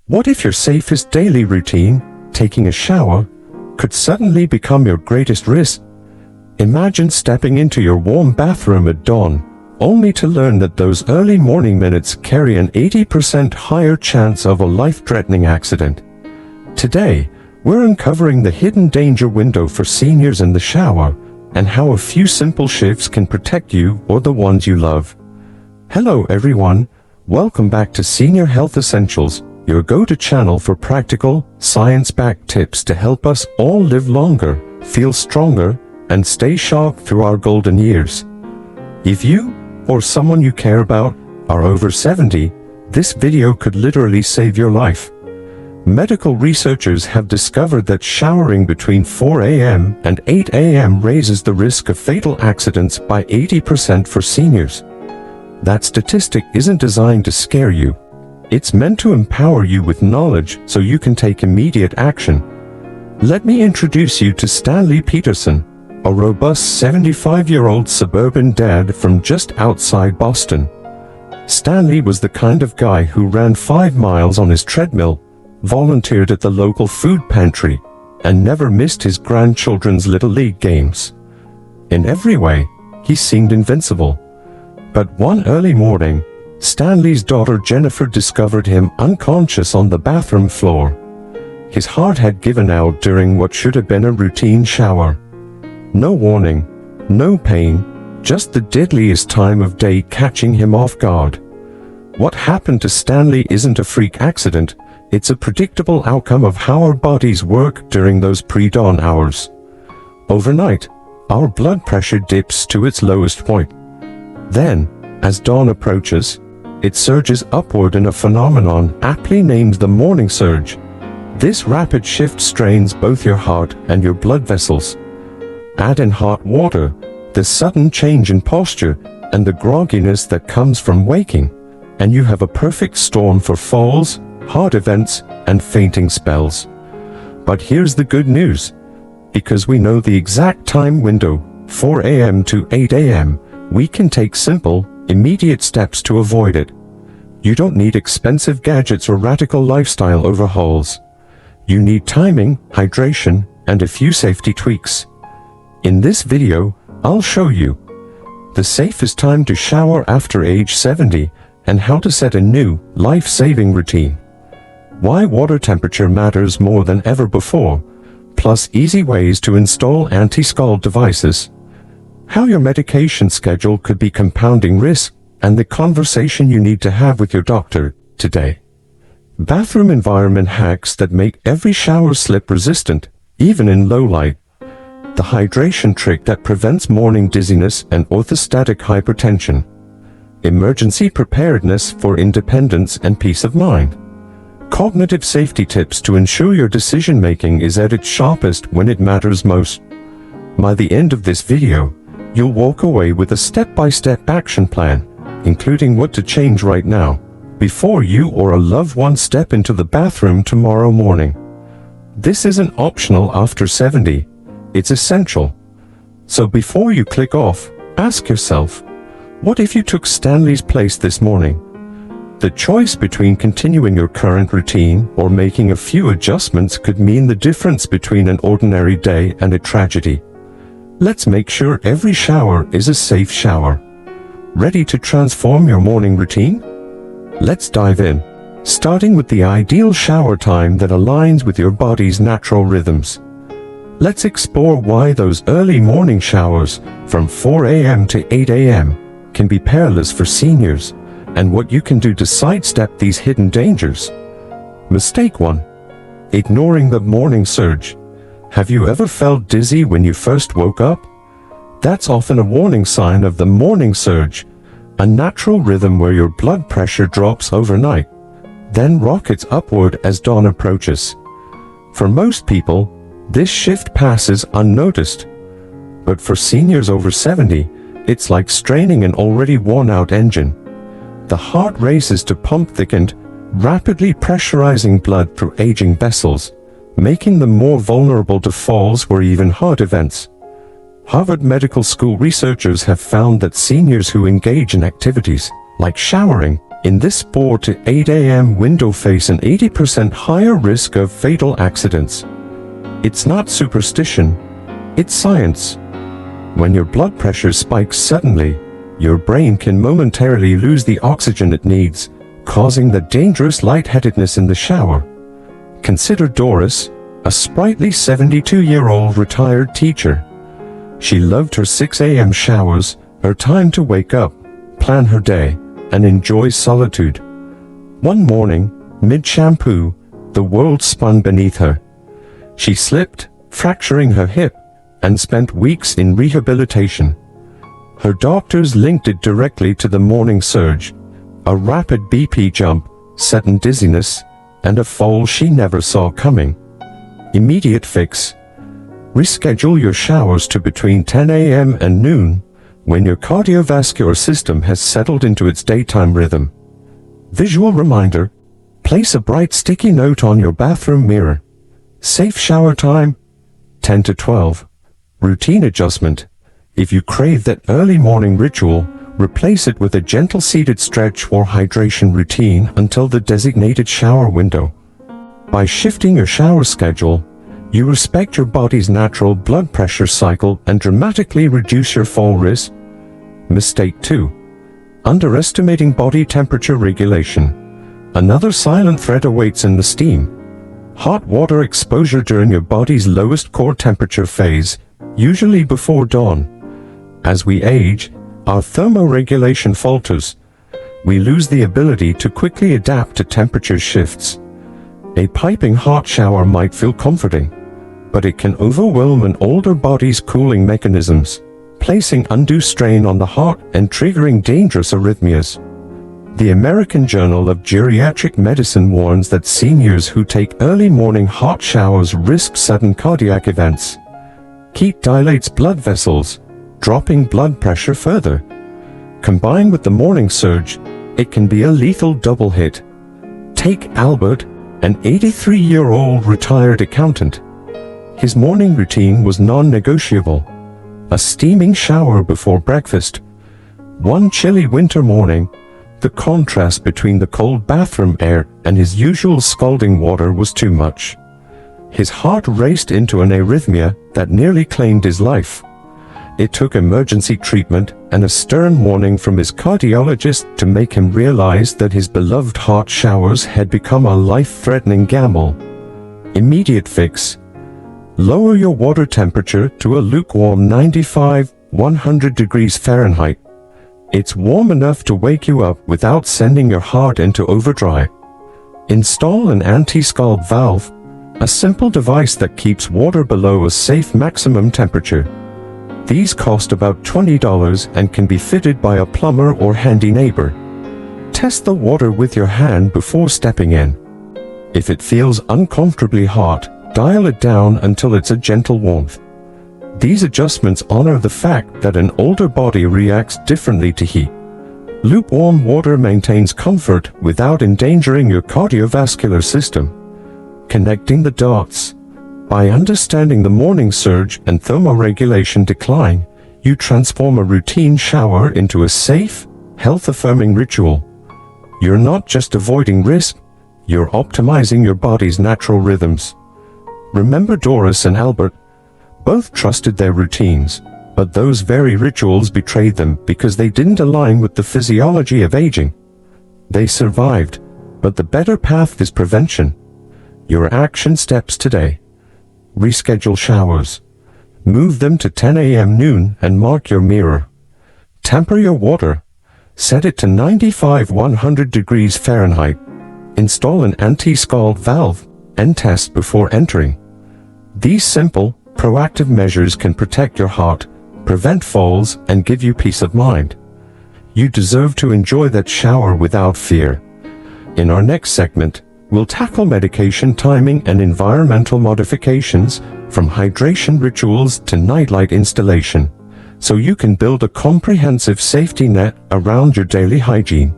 What if your safest daily routine, taking a shower, could suddenly become your greatest risk? Imagine stepping into your warm bathroom at dawn, only to learn that those early morning minutes carry an 80% higher chance of a life-threatening accident. Today, we're uncovering the hidden danger window for seniors in the shower, and how a few simple shifts can protect you or the ones you love. Hello everyone, welcome back to Senior Health Essentials, your go-to channel for practical, science-backed tips to help us all live longer, feel stronger, and stay sharp through our golden years. If you, or someone you care about, are over 70, this video could literally save your life. Medical researchers have discovered that showering between 4 a.m. and 8 a.m. raises the risk of fatal accidents by 80% for seniors. That statistic isn't designed to scare you. It's meant to empower you with knowledge so you can take immediate action. Let me introduce you to Stanley Peterson, a robust 75-year-old suburban dad from just outside Boston. Stanley was the kind of guy who ran 5 miles on his treadmill, volunteered at the local food pantry, and never missed his grandchildren's Little League games. In every way, he seemed invincible. But one early morning, Stanley's daughter Jennifer discovered him unconscious on the bathroom floor. His heart had given out during what should have been a routine shower. No warning, no pain, just the deadliest time of day catching him off guard. What happened to Stanley isn't a freak accident, it's a predictable outcome of how our bodies work during those pre-dawn hours. Overnight, our blood pressure dips to its lowest point. Then, as dawn approaches, it surges upward in a phenomenon aptly named the morning surge. This rapid shift strains both your heart and your blood vessels. Add in hot water, the sudden change in posture, and the grogginess that comes from waking, and you have a perfect storm for falls, heart events, and fainting spells. But here's the good news. Because we know the exact time window, 4 a.m. to 8 a.m., we can take simple, immediate steps to avoid it. You don't need expensive gadgets or radical lifestyle overhauls. You need timing, hydration, and a few safety tweaks. In this video, I'll show you the safest time to shower after age 70 and how to set a new, life-saving routine. Why water temperature matters more than ever before, plus easy ways to install anti-scald devices. How your medication schedule could be compounding risk, and the conversation you need to have with your doctor today. Bathroom environment hacks that make every shower slip resistant, even in low light. The hydration trick that prevents morning dizziness and orthostatic hypertension. Emergency preparedness for independence and peace of mind. Cognitive safety tips to ensure your decision-making is at its sharpest when it matters most. By the end of this video, you'll walk away with a step-by-step action plan, including what to change right now, before you or a loved one step into the bathroom tomorrow morning. This isn't optional after 70, it's essential. So before you click off, ask yourself, what if you took Stanley's place this morning? The choice between continuing your current routine or making a few adjustments could mean the difference between an ordinary day and a tragedy. Let's make sure every shower is a safe shower. Ready to transform your morning routine? Let's dive in, starting with the ideal shower time that aligns with your body's natural rhythms. Let's explore why those early morning showers from 4 a.m. to 8 a.m. can be perilous for seniors, and what you can do to sidestep these hidden dangers. Mistake 1. Ignoring the morning surge. Have you ever felt dizzy when you first woke up? That's often a warning sign of the morning surge, a natural rhythm where your blood pressure drops overnight, then rockets upward as dawn approaches. For most people, this shift passes unnoticed. But for seniors over 70, it's like straining an already worn-out engine. The heart races to pump thickened, rapidly pressurizing blood through aging vessels, making them more vulnerable to falls or even heart events. Harvard Medical School researchers have found that seniors who engage in activities, like showering, In this 4 to 8 a.m. window face an 80% higher risk of fatal accidents. It's not superstition, it's science. When your blood pressure spikes suddenly, your brain can momentarily lose the oxygen it needs, causing the dangerous lightheadedness in the shower. Consider Doris, a sprightly 72-year-old retired teacher. She loved her 6 a.m. showers, her time to wake up, plan her day, and enjoy solitude. One morning, mid-shampoo, the world spun beneath her. She slipped, fracturing her hip, and spent weeks in rehabilitation. Her doctors linked it directly to the morning surge, a rapid BP jump, sudden dizziness, and a fall she never saw coming. Immediate fix. Reschedule your showers to between 10 a.m. and noon, when your cardiovascular system has settled into its daytime rhythm. Visual reminder. Place a bright sticky note on your bathroom mirror. Safe shower time, 10 to 12. Routine adjustment. If you crave that early morning ritual, replace it with a gentle seated stretch or hydration routine until the designated shower window. By shifting your shower schedule, you respect your body's natural blood pressure cycle and dramatically reduce your fall risk. Mistake 2. Underestimating body temperature regulation. Another silent threat awaits in the steam. Hot water exposure during your body's lowest core temperature phase, usually before dawn. As we age, our thermoregulation falters. We lose the ability to quickly adapt to temperature shifts. A piping hot shower might feel comforting, but it can overwhelm an older body's cooling mechanisms, placing undue strain on the heart and triggering dangerous arrhythmias. The American Journal of Geriatric Medicine warns that seniors who take early morning hot showers risk sudden cardiac events. Heat dilates blood vessels, dropping blood pressure further. Combined with the morning surge, it can be a lethal double hit. Take Albert, an 83-year-old retired accountant. His morning routine was non-negotiable. A steaming shower before breakfast. One chilly winter morning, the contrast between the cold bathroom air and his usual scalding water was too much. His heart raced into an arrhythmia that nearly claimed his life. It took emergency treatment and a stern warning from his cardiologist to make him realize that his beloved hot showers had become a life-threatening gamble. Immediate fix. Lower your water temperature to a lukewarm 95-100 degrees Fahrenheit. It's warm enough to wake you up without sending your heart into overdrive. Install an anti-scald valve, a simple device that keeps water below a safe maximum temperature. These cost about $20 and can be fitted by a plumber or handy neighbor. Test the water with your hand before stepping in. If it feels uncomfortably hot, dial it down until it's a gentle warmth. These adjustments honor the fact that an older body reacts differently to heat. Lukewarm water maintains comfort without endangering your cardiovascular system. Connecting the dots. By understanding the morning surge and thermoregulation decline, you transform a routine shower into a safe, health-affirming ritual. You're not just avoiding risk, you're optimizing your body's natural rhythms. Remember Doris and Albert? Both trusted their routines, but those very rituals betrayed them because they didn't align with the physiology of aging. They survived, but the better path is prevention. Your action steps today. Reschedule showers. Move them to 10 a.m. noon and mark your mirror. Temper your water. Set it to 95-100 degrees Fahrenheit. Install an anti-scald valve and test before entering. These simple, proactive measures can protect your heart, prevent falls, and give you peace of mind. You deserve to enjoy that shower without fear. In our next segment, we'll tackle medication timing and environmental modifications, from hydration rituals to nightlight installation, so you can build a comprehensive safety net around your daily hygiene.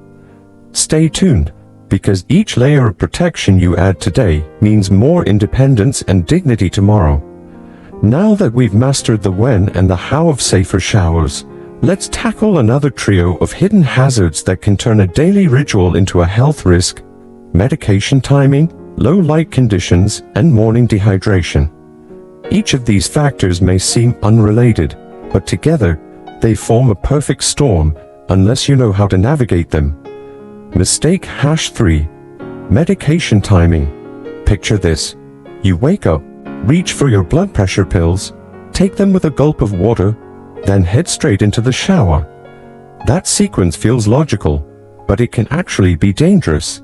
Stay tuned, because each layer of protection you add today means more independence and dignity tomorrow. Now that we've mastered the when and the how of safer showers, Let's tackle another trio of hidden hazards that can turn a daily ritual into a health risk: medication timing, low light conditions, and morning dehydration. Each of these factors may seem unrelated, but together, they form a perfect storm unless you know how to navigate them. Mistake #3. Medication timing. Picture this. You wake up, reach for your blood pressure pills, take them with a gulp of water, then head straight into the shower. That sequence feels logical, but it can actually be dangerous.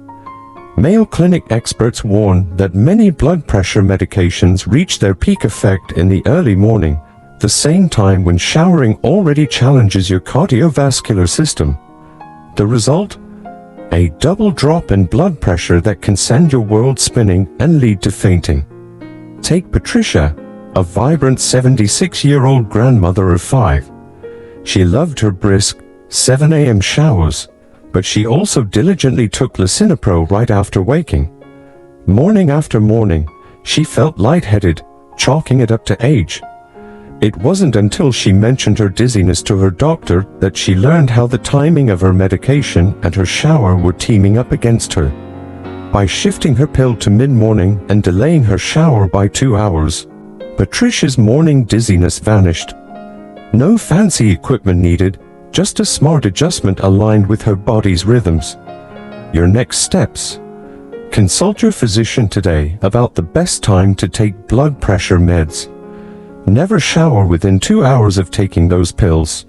Mayo Clinic experts warn that many blood pressure medications reach their peak effect in the early morning, the same time when showering already challenges your cardiovascular system. The result? A double drop in blood pressure that can send your world spinning and lead to fainting. Take Patricia, a vibrant 76-year-old grandmother of 5. She loved her brisk, 7 a.m. showers, but she also diligently took lisinopril right after waking. Morning after morning, she felt lightheaded, chalking it up to age. It wasn't until she mentioned her dizziness to her doctor that she learned how the timing of her medication and her shower were teaming up against her. By shifting her pill to mid-morning and delaying her shower by 2 hours, Patricia's morning dizziness vanished. No fancy equipment needed, just a smart adjustment aligned with her body's rhythms. Your next steps. Consult your physician today about the best time to take blood pressure meds. Never shower within 2 hours of taking those pills.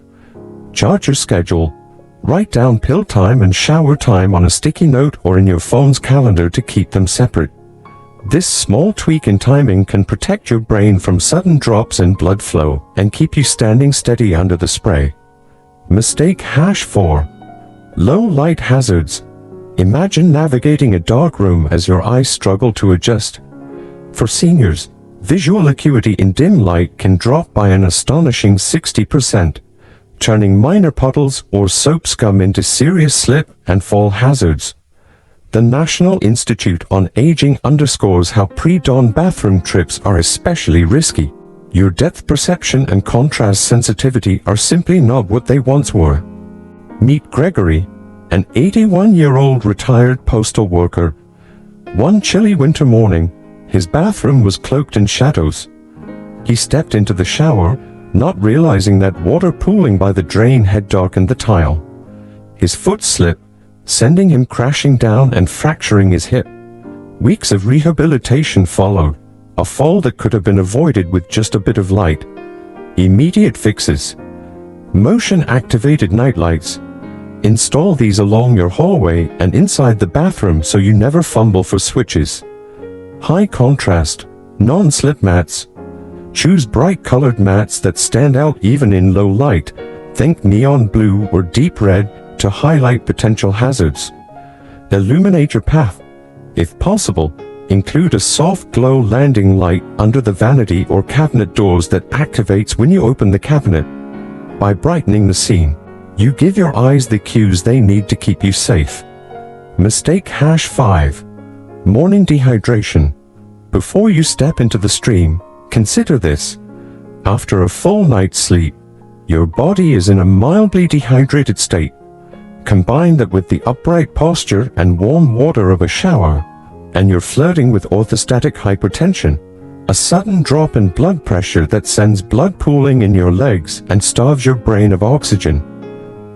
Chart your schedule. Write down pill time and shower time on a sticky note or in your phone's calendar to keep them separate. This small tweak in timing can protect your brain from sudden drops in blood flow and keep you standing steady under the spray. Mistake #4. Low light hazards. Imagine navigating a dark room as your eyes struggle to adjust. For seniors, visual acuity in dim light can drop by an astonishing 60%, turning minor puddles or soap scum into serious slip and fall hazards. The National Institute on Aging underscores how pre-dawn bathroom trips are especially risky. Your depth perception and contrast sensitivity are simply not what they once were. Meet Gregory, an 81-year-old retired postal worker. One chilly winter morning, his bathroom was cloaked in shadows. He stepped into the shower, not realizing that water pooling by the drain had darkened the tile. His foot slipped, sending him crashing down and fracturing his hip. Weeks of rehabilitation followed, a fall that could have been avoided with just a bit of light. Immediate fixes. Motion-activated nightlights. Install these along your hallway and inside the bathroom so you never fumble for switches. High contrast, non-slip mats. Choose bright-colored mats that stand out even in low light. Think neon blue or deep red to highlight potential hazards. Illuminate your path. If possible, include a soft glow landing light under the vanity or cabinet doors that activates when you open the cabinet. By brightening the scene, you give your eyes the cues they need to keep you safe. Mistake #5. Morning dehydration. Before you step into the stream, consider this. After a full night's sleep, your body is in a mildly dehydrated state. Combine that with the upright posture and warm water of a shower, and you're flirting with orthostatic hypertension, a sudden drop in blood pressure that sends blood pooling in your legs and starves your brain of oxygen.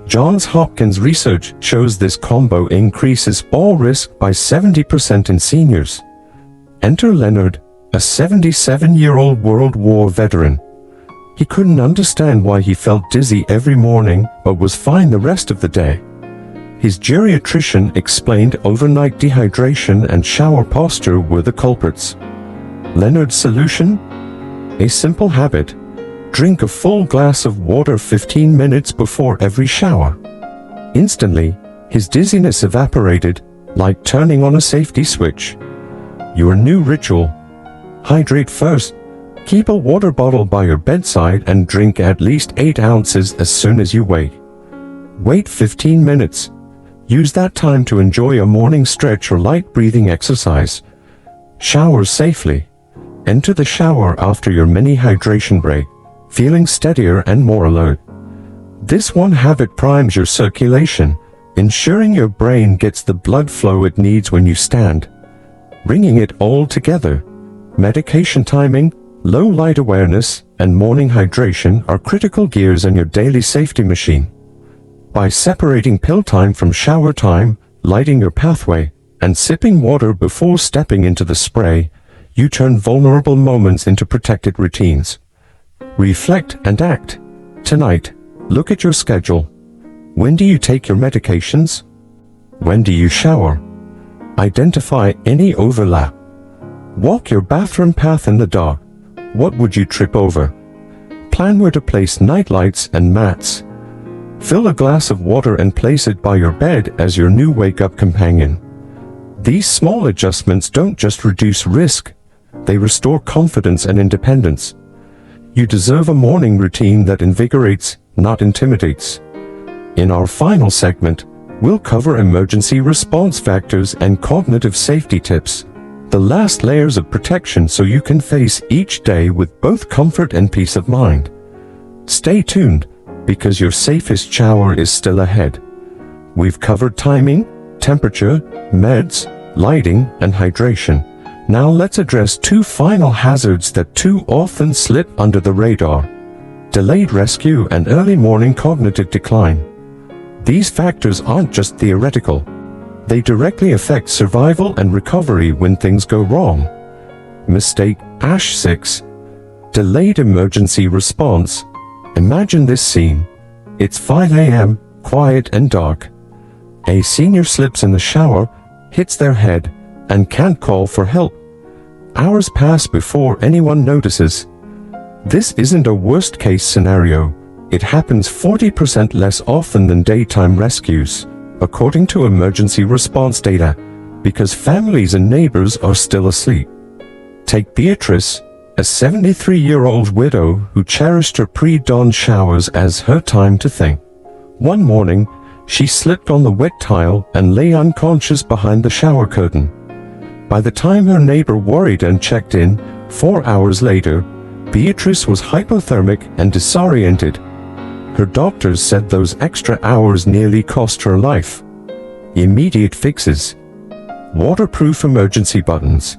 Johns Hopkins research shows this combo increases fall risk by 70% in seniors. Enter Leonard, a 77-year-old World War veteran. He couldn't understand why he felt dizzy every morning but was fine the rest of the day. His geriatrician explained overnight dehydration and shower posture were the culprits. Leonard's solution? A simple habit. Drink a full glass of water 15 minutes before every shower. Instantly, his dizziness evaporated, like turning on a safety switch. Your new ritual. Hydrate first. Keep a water bottle by your bedside and drink at least 8 ounces as soon as you wake. Wait 15 minutes. Use that time to enjoy a morning stretch or light breathing exercise. Shower safely. Enter the shower after your mini hydration break, feeling steadier and more alert. This one habit primes your circulation, ensuring your brain gets the blood flow it needs when you stand. Bringing it all together, medication timing, low light awareness, and morning hydration are critical gears in your daily safety machine. By separating pill time from shower time, lighting your pathway, and sipping water before stepping into the spray, you turn vulnerable moments into protected routines. Reflect and act. Tonight, look at your schedule. When do you take your medications? When do you shower? Identify any overlap. Walk your bathroom path in the dark. What would you trip over? Plan where to place nightlights and mats. Fill a glass of water and place it by your bed as your new wake-up companion. These small adjustments don't just reduce risk, they restore confidence and independence. You deserve a morning routine that invigorates, not intimidates. In our final segment, we'll cover emergency response factors and cognitive safety tips, the last layers of protection so you can face each day with both comfort and peace of mind. Stay tuned, because your safest shower is still ahead. We've covered timing, temperature, meds, lighting, and hydration. Now let's address two final hazards that too often slip under the radar: delayed rescue and early morning cognitive decline. These factors aren't just theoretical. They directly affect survival and recovery when things go wrong. Mistake #6. Delayed emergency response. Imagine this scene. It's 5 a.m., quiet and dark. A senior slips in the shower, hits their head, and can't call for help. Hours pass before anyone notices. This isn't a worst-case scenario. It happens 40% less often than daytime rescues, according to emergency response data, because families and neighbors are still asleep. Take Beatrice, a 73-year-old widow who cherished her pre-dawn showers as her time to think. One morning, she slipped on the wet tile and lay unconscious behind the shower curtain. By the time her neighbor worried and checked in, 4 hours later, Beatrice was hypothermic and disoriented. Her doctors said those extra hours nearly cost her life. Immediate fixes. Waterproof emergency buttons.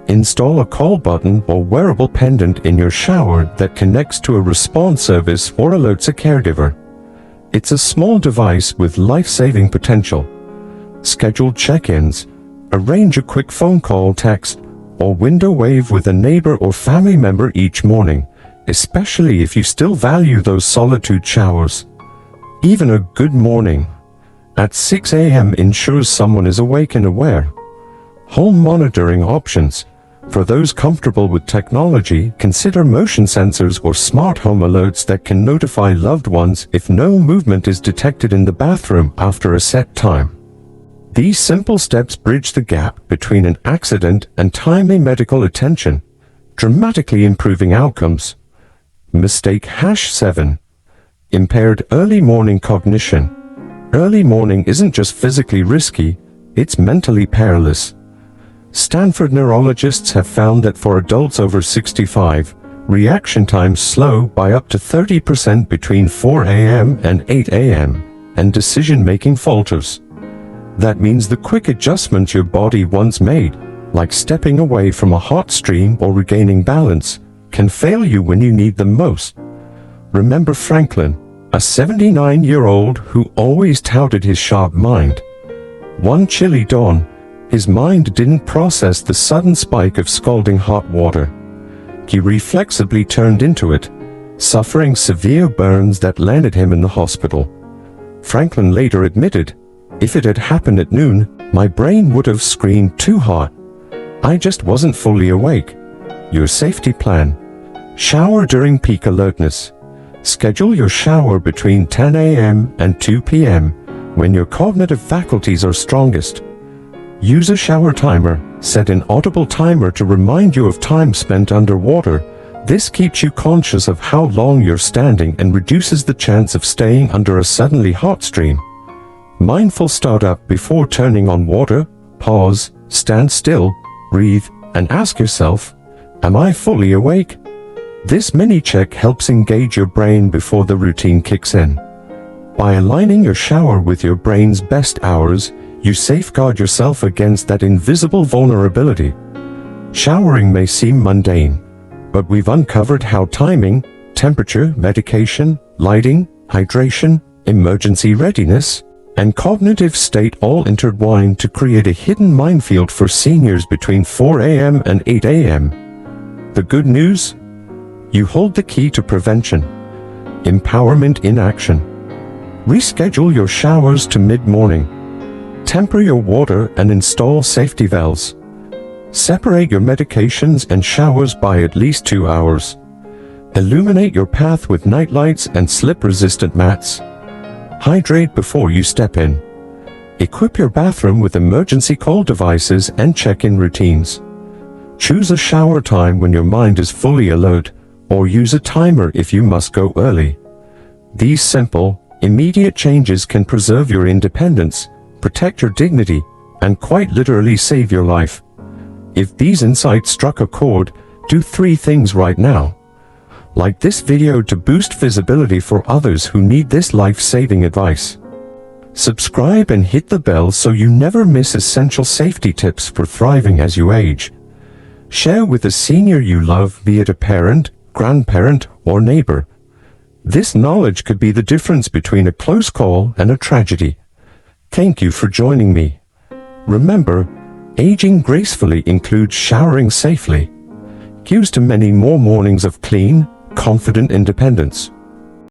Install a call button or wearable pendant in your shower that connects to a response service or alerts a caregiver. It's a small device with life-saving potential. Schedule check-ins. Arrange a quick phone call, text, or window wave with a neighbor or family member each morning, especially if you still value those solitude showers. Even a good morning at 6 a.m. ensures someone is awake and aware. Home monitoring options. For those comfortable with technology, consider motion sensors or smart home alerts that can notify loved ones if no movement is detected in the bathroom after a set time. These simple steps bridge the gap between an accident and timely medical attention, dramatically improving outcomes. Mistake #7. Impaired early morning cognition. Early morning isn't just physically risky, it's mentally perilous. Stanford neurologists have found that for adults over 65, reaction times slow by up to 30% between 4 a.m. and 8 a.m., and decision-making falters. That means the quick adjustments your body once made, like stepping away from a hot stream or regaining balance, can fail you when you need them most. Remember Franklin, a 79-year-old who always touted his sharp mind. One chilly dawn, his mind didn't process the sudden spike of scalding hot water. He reflexively turned into it, suffering severe burns that landed him in the hospital. Franklin later admitted, "If it had happened at noon, my brain would have screamed too hot. I just wasn't fully awake." Your safety plan. Shower during peak alertness. Schedule your shower between 10 a.m. and 2 p.m. when your cognitive faculties are strongest. Use a shower timer. Set an audible timer to remind you of time spent underwater. This keeps you conscious of how long you're standing and reduces the chance of staying under a suddenly hot stream. Mindful startup before turning on water. Pause, stand still, breathe, and ask yourself, am I fully awake? This mini check helps engage your brain before the routine kicks in. By aligning your shower with your brain's best hours, you safeguard yourself against that invisible vulnerability. Showering may seem mundane, but we've uncovered how timing, temperature, medication, lighting, hydration, emergency readiness, and cognitive state all intertwine to create a hidden minefield for seniors between 4 a.m. and 8 a.m. The good news? You hold the key to prevention. Empowerment in action. Reschedule your showers to mid-morning. Temper your water and install safety valves. Separate your medications and showers by at least 2 hours. Illuminate your path with nightlights and slip-resistant mats. Hydrate before you step in. Equip your bathroom with emergency call devices and check-in routines. Choose a shower time when your mind is fully alert, or use a timer if you must go early. These simple, immediate changes can preserve your independence, protect your dignity, and quite literally save your life. If these insights struck a chord, do 3 things right now. Like this video to boost visibility for others who need this life-saving advice. Subscribe and hit the bell so you never miss essential safety tips for thriving as you age. Share with a senior you love, be it a parent, grandparent, or neighbor. This knowledge could be the difference between a close call and a tragedy. Thank you for joining me. Remember, aging gracefully includes showering safely. Here's to many more mornings of clean, confident independence.